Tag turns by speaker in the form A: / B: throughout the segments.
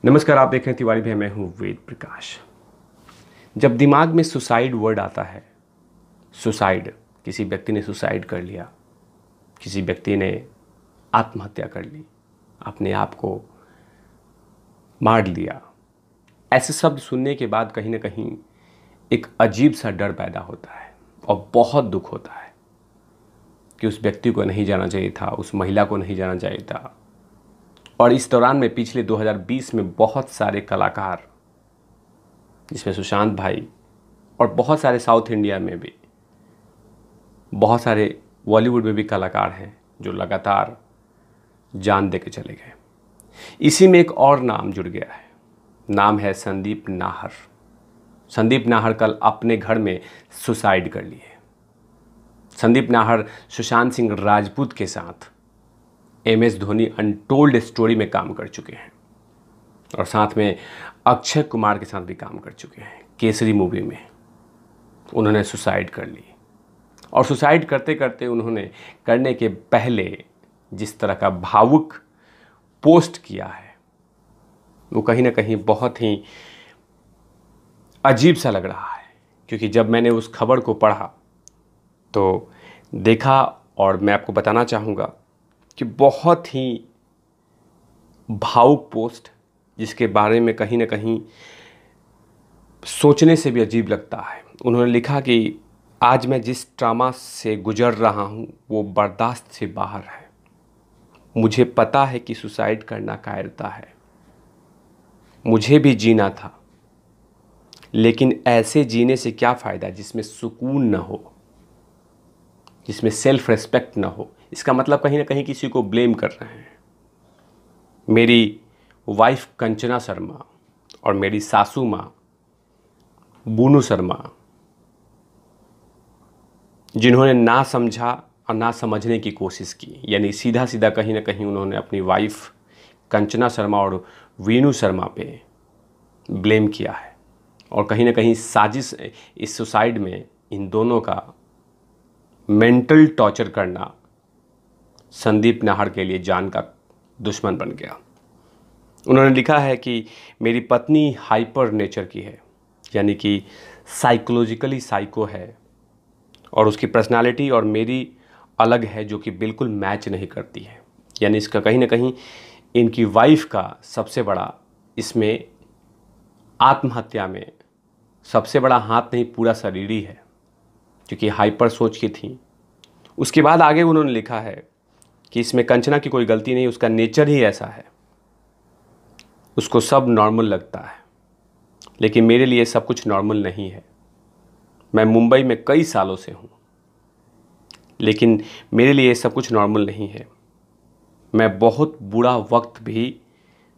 A: नमस्कार, आप देख रहे हैं तिवारी भाई, मैं हूं वेद प्रकाश। जब दिमाग में सुसाइड वर्ड आता है, सुसाइड, किसी व्यक्ति ने सुसाइड कर लिया, किसी व्यक्ति ने आत्महत्या कर ली, अपने आप को मार लिया, ऐसे शब्द सुनने के बाद कहीं ना कहीं एक अजीब सा डर पैदा होता है और बहुत दुख होता है कि उस व्यक्ति को नहीं जाना चाहिए था, उस महिला को नहीं जाना चाहिए था। और इस दौरान में पिछले 2020 में बहुत सारे कलाकार, जिसमें सुशांत भाई और बहुत सारे साउथ इंडिया में भी, बहुत सारे बॉलीवुड में भी कलाकार हैं जो लगातार जान दे के चले गए। इसी में एक और नाम जुड़ गया है, नाम है संदीप नाहर। संदीप नाहर कल अपने घर में सुसाइड कर लिए। संदीप नाहर सुशांत सिंह राजपूत के साथ MS धोनी अनटोल्ड स्टोरी में काम कर चुके हैं और साथ में अक्षय कुमार के साथ भी काम कर चुके हैं। केसरी मूवी में उन्होंने सुसाइड कर ली और सुसाइड करते करते उन्होंने करने के पहले जिस तरह का भावुक पोस्ट किया है, वो कहीं ना कहीं बहुत ही अजीब सा लग रहा है। क्योंकि जब मैंने उस खबर को पढ़ा तो देखा, और मैं आपको बताना चाहूँगा कि बहुत ही भावुक पोस्ट, जिसके बारे में कहीं ना कहीं सोचने से भी अजीब लगता है। उन्होंने लिखा कि आज मैं जिस ट्रामा से गुजर रहा हूँ वो बर्दाश्त से बाहर है। मुझे पता है कि सुसाइड करना कायरता है, मुझे भी जीना था, लेकिन ऐसे जीने से क्या फ़ायदा जिसमें सुकून न हो, जिसमें सेल्फ रेस्पेक्ट ना हो। इसका मतलब कहीं ना कहीं किसी को ब्लेम कर रहे हैं। मेरी वाइफ कंचना शर्मा और मेरी सासू माँ बूनू शर्मा, जिन्होंने ना समझा और ना समझने की कोशिश की, यानी सीधा सीधा कहीं ना कहीं उन्होंने अपनी वाइफ कंचना शर्मा और वीनू शर्मा पे ब्लेम किया है। और कहीं ना कहीं साजिश, इस सुसाइड में इन दोनों का मेंटल टॉर्चर करना संदीप नाहर के लिए जान का दुश्मन बन गया। उन्होंने लिखा है कि मेरी पत्नी हाइपर नेचर की है, यानी कि साइकोलॉजिकली साइको है, और उसकी पर्सनालिटी और मेरी अलग है जो कि बिल्कुल मैच नहीं करती है। यानी इसका कहीं ना कहीं इनकी वाइफ का सबसे बड़ा इसमें आत्महत्या में सबसे बड़ा हाथ नहीं, पूरा शरीर ही है, क्योंकि हाइपर सोच की थी। उसके बाद आगे उन्होंने लिखा है कि इसमें कंचना की कोई गलती नहीं, उसका नेचर ही ऐसा है, उसको सब नॉर्मल लगता है, लेकिन मेरे लिए सब कुछ नॉर्मल नहीं है। मैं मुंबई में कई सालों से हूँ, लेकिन मेरे लिए सब कुछ नॉर्मल नहीं है। मैं बहुत बुरा वक्त भी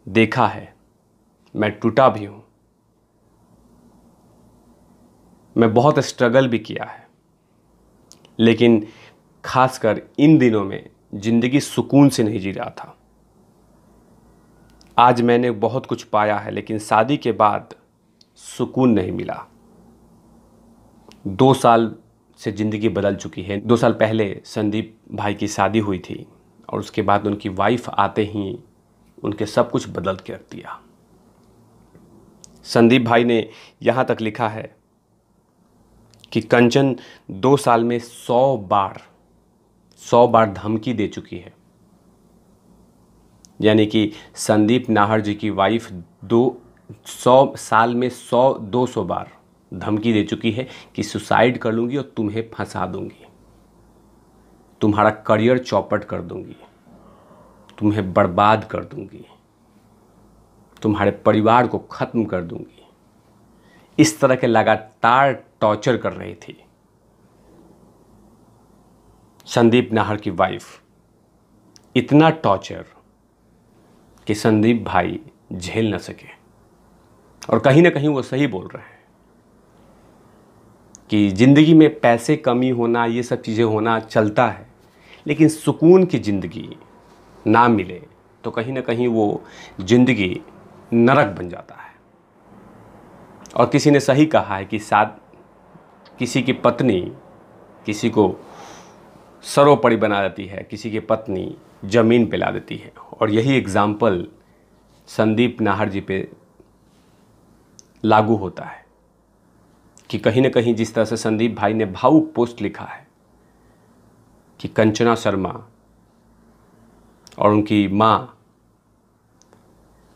A: देखा है, मैं टूटा भी हूँ, मैं बहुत स्ट्रगल भी किया है, लेकिन खासकर इन दिनों में ज़िंदगी सुकून से नहीं जी रहा था। आज मैंने बहुत कुछ पाया है, लेकिन शादी के बाद सुकून नहीं मिला। 2 साल से ज़िंदगी बदल चुकी है। 2 साल पहले संदीप भाई की शादी हुई थी और उसके बाद उनकी वाइफ आते ही उनके सब कुछ बदल के रख दिया। संदीप भाई ने यहाँ तक लिखा है कि कंचन 2 साल में 100 बार धमकी दे चुकी है। यानी कि संदीप नाहर जी की वाइफ 100 साल में 100-200 बार धमकी दे चुकी है कि सुसाइड कर लूँगी और तुम्हें फंसा दूँगी, तुम्हारा करियर चौपट कर दूँगी, तुम्हें बर्बाद कर दूँगी, तुम्हारे परिवार को ख़त्म कर दूँगी। इस तरह के लगातार टॉर्चर कर रही थी संदीप नाहर की वाइफ। इतना टॉर्चर कि संदीप भाई झेल न सके। और कहीं ना कहीं वो सही बोल रहे हैं कि ज़िंदगी में पैसे कमी होना, ये सब चीज़ें होना चलता है, लेकिन सुकून की ज़िंदगी ना मिले तो कहीं ना कहीं वो ज़िंदगी नरक बन जाता है। और किसी ने सही कहा है कि किसी की पत्नी किसी को सर्वोपरि बना देती है, किसी की पत्नी ज़मीन पे ला देती है। और यही एग्ज़ाम्पल संदीप नाहर जी पे लागू होता है कि कहीं ना कहीं जिस तरह से संदीप भाई ने भावुक पोस्ट लिखा है कि कंचना शर्मा और उनकी माँ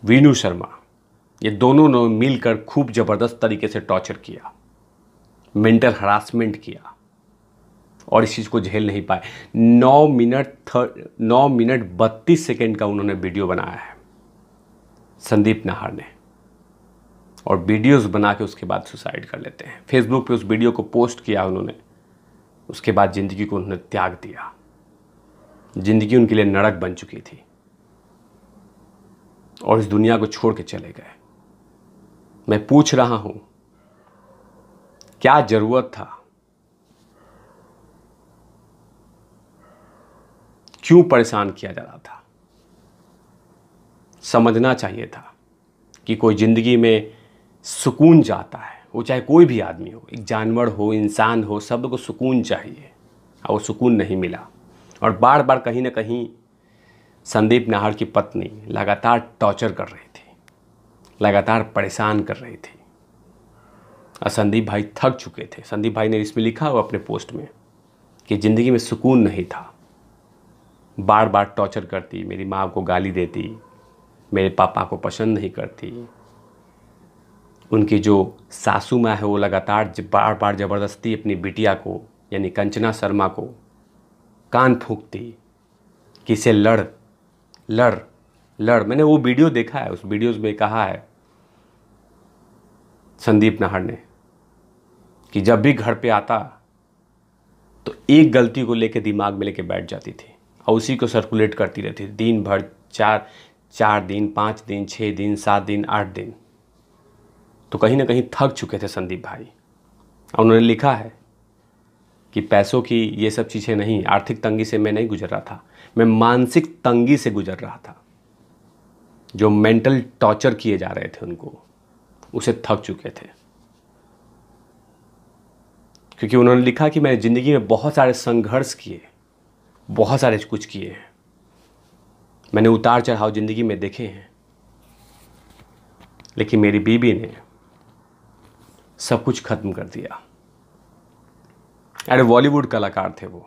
A: वीनू शर्मा, ये दोनों ने मिलकर खूब ज़बरदस्त तरीके से टॉर्चर किया, मेंटल हरासमेंट किया और इस चीज़ को झेल नहीं पाए। 9 मिनट 32 सेकेंड का उन्होंने वीडियो बनाया है संदीप नाहर ने, और वीडियोस बना के उसके बाद सुसाइड कर लेते हैं। फेसबुक पे उस वीडियो को पोस्ट किया उन्होंने, उसके बाद ज़िंदगी को उन्होंने त्याग दिया। ज़िंदगी उनके लिए नरक बन चुकी थी और इस दुनिया को छोड़ के चले गए। मैं पूछ रहा हूं, क्या ज़रूरत था? क्यों परेशान किया जा रहा था? समझना चाहिए था कि कोई ज़िंदगी में सुकून चाहता है, वो चाहे कोई भी आदमी हो, एक जानवर हो, इंसान हो, सब को सुकून चाहिए और वो सुकून नहीं मिला। और बार बार कहीं ना कहीं संदीप नाहर की पत्नी लगातार टॉर्चर कर रही थी, लगातार परेशान कर रही थी और संदीप भाई थक चुके थे। संदीप भाई ने इसमें लिखा हुआ अपने पोस्ट में कि ज़िंदगी में सुकून नहीं था, बार बार टॉर्चर करती, मेरी माँ को गाली देती, मेरे पापा को पसंद नहीं करती, उनकी जो सासू माँ है वो लगातार बार बार ज़बरदस्ती अपनी बिटिया को यानी कंचना शर्मा को कान फूंकती कि इसे लड़ लड़ लड़। मैंने वो वीडियो देखा है, उस वीडियोस में कहा है संदीप नाहर ने कि जब भी घर पे आता तो एक गलती को लेके दिमाग में लेके बैठ जाती थी और उसी को सर्कुलेट करती रहती थी दिन भर, 4 दिन, 5 दिन, 6 दिन, 7 दिन, 8 दिन। तो कहीं ना कहीं थक चुके थे संदीप भाई और उन्होंने लिखा है कि पैसों की ये सब चीज़ें नहीं, आर्थिक तंगी से मैं नहीं गुजर रहा था, मैं मानसिक तंगी से गुजर रहा था। जो मेंटल टॉर्चर किए जा रहे थे उनको, उसे थक चुके थे। क्योंकि उन्होंने लिखा कि मैंने ज़िंदगी में बहुत सारे संघर्ष किए, बहुत सारे कुछ किए हैं, मैंने उतार चढ़ाव ज़िंदगी में देखे हैं, लेकिन मेरी बीवी ने सब कुछ खत्म कर दिया। अरे बॉलीवुड कलाकार थे वो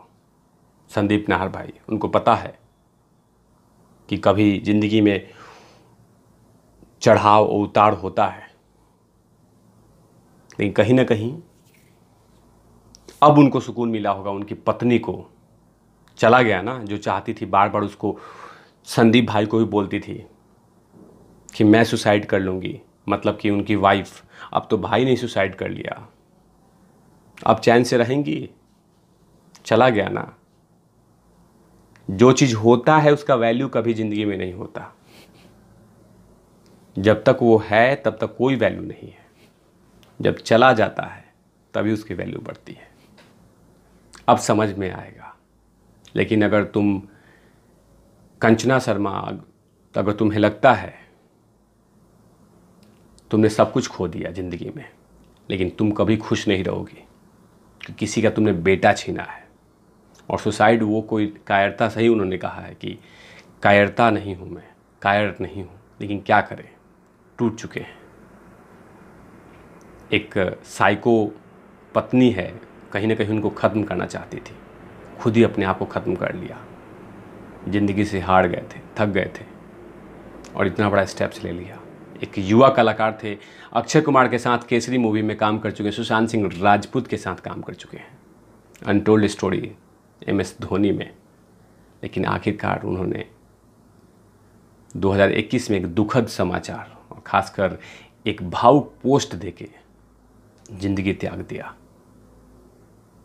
A: संदीप नाहर भाई, उनको पता है कि कभी ज़िंदगी में चढ़ाव और उतार होता है, लेकिन कहीं ना कहीं अब उनको सुकून मिला होगा। उनकी पत्नी को चला गया ना, जो चाहती थी, बार बार उसको संदीप भाई को भी बोलती थी कि मैं सुसाइड कर लूँगी, मतलब कि उनकी वाइफ। अब तो भाई ने सुसाइड कर लिया, अब चैन से रहेंगी? चला गया ना। जो चीज़ होता है उसका वैल्यू कभी ज़िंदगी में नहीं होता। जब तक वो है तब तक कोई वैल्यू नहीं है, जब चला जाता है तभी उसकी वैल्यू बढ़ती है। अब समझ में आएगा। लेकिन अगर तुम कंचना शर्मा, अगर तुम्हें लगता है तुमने सब कुछ खो दिया ज़िंदगी में, लेकिन तुम कभी खुश नहीं रहोगी कि किसी का तुमने बेटा छीना है। और सुसाइड वो कोई कायरता, सही उन्होंने कहा है कि कायरता नहीं हूँ मैं, कायर नहीं हूँ, लेकिन क्या करें, टूट चुके हैं। एक साइको पत्नी है, कहीं ना कहीं उनको ख़त्म करना चाहती थी, खुद ही अपने आप को ख़त्म कर लिया। ज़िंदगी से हार गए थे, थक गए थे और इतना बड़ा स्टेप्स ले लिया। एक युवा कलाकार थे, अक्षय कुमार के साथ केसरी मूवी में काम कर चुके हैं, सुशांत सिंह राजपूत के साथ काम कर चुके हैं, अनटोल्ड स्टोरी, MS धोनी में। लेकिन आखिरकार उन्होंने 2021 में एक दुखद समाचार और ख़ासकर एक भावुक पोस्ट देके ज़िंदगी त्याग दिया।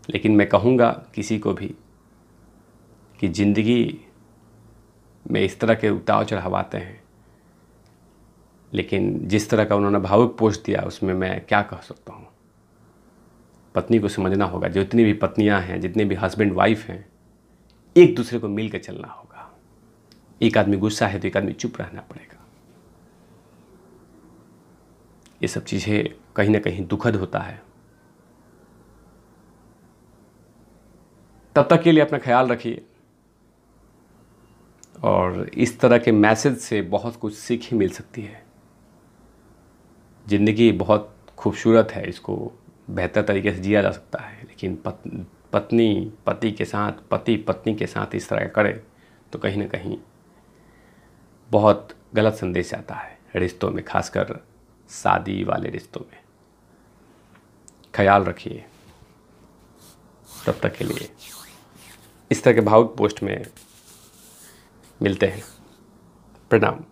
A: लेकिन मैं कहूँगा किसी को भी कि ज़िंदगी में इस तरह के उतार चढ़ाव आते हैं, लेकिन जिस तरह का उन्होंने भावुक पोस्ट दिया उसमें मैं क्या कह सकता हूँ। पत्नी को समझना होगा, जितनी भी पत्नियां हैं, जितने भी हस्बैंड वाइफ हैं, एक दूसरे को मिल कर चलना होगा। एक आदमी गुस्सा है तो एक आदमी चुप रहना पड़ेगा। ये सब चीज़ें कहीं ना कहीं दुखद होता है। तब तक के लिए अपना ख्याल रखिए और इस तरह के मैसेज से बहुत कुछ सीख ही मिल सकती है। ज़िंदगी बहुत खूबसूरत है, इसको बेहतर तरीके से जिया जा सकता है, लेकिन पत्नी पति के साथ, पति पत्नी के साथ इस तरह करे तो कहीं ना कहीं बहुत गलत संदेश आता है रिश्तों में, खासकर शादी वाले रिश्तों में। ख्याल रखिए। तब तक के लिए इस तरह के भावुक पोस्ट में मिलते हैं। प्रणाम।